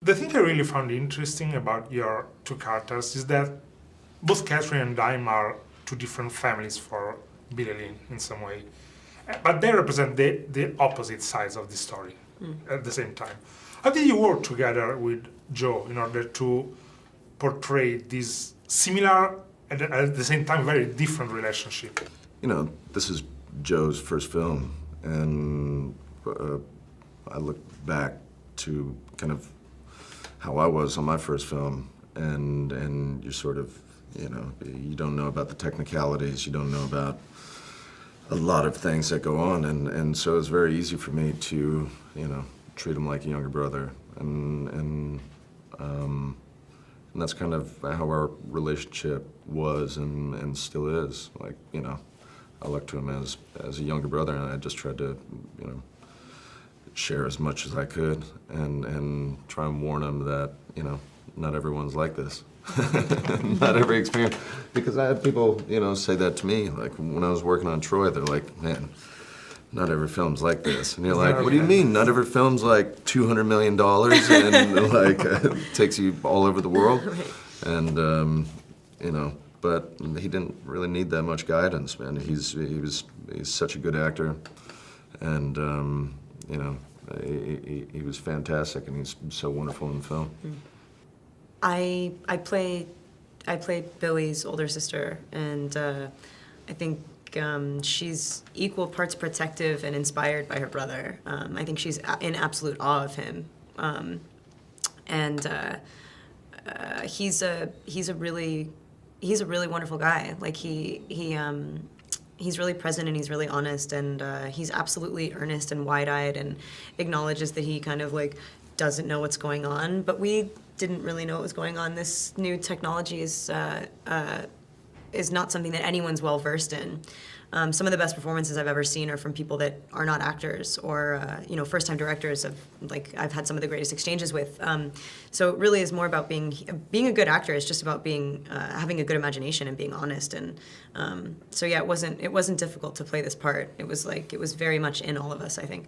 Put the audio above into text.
The thing I really found interesting about your two characters is that both Catherine and Dime are two different families for Billy Lynn in some way. But they represent the opposite sides of the story at the same time. How did you work together with Joe in order to portray this similar and at the same time very different relationship? You know, this is Joe's first film, and I look back to kind of how I was on my first film, and you're sort of, you know, you don't know about the technicalities, you don't know about a lot of things that go on, and so it's very easy for me to, you know, treat him like a younger brother, and that's kind of how our relationship was and still is. Like, you know, I look to him as a younger brother, and I just tried to, you know, share as much as I could and try and warn him that, you know, not everyone's like this. Not every experience. Because I had people, you know, say that to me. Like, when I was working on Troy, they're like, man, not every film's like this. And you're like, what do you mean? Not every film's like $200 million and like takes you all over the world. Right. And, you know, but he didn't really need that much guidance, man. He's such a good actor. And, you know, he was fantastic, and he's so wonderful in the film. I play Billy's older sister, and I think she's equal parts protective and inspired by her brother. I think she's in absolute awe of him, and he's a really wonderful guy. Like he's really present, and he's really honest, and he's absolutely earnest and wide-eyed, and acknowledges that he kind of like doesn't know what's going on. But we didn't really know what was going on. This new technology is not something that anyone's well versed in. Some of the best performances I've ever seen are from people that are not actors, or you know, first-time directors. I've had some of the greatest exchanges with. So it really is more about being a good actor. It's just about being having a good imagination and being honest. And so yeah, it wasn't difficult to play this part. It was very much in all of us, I think.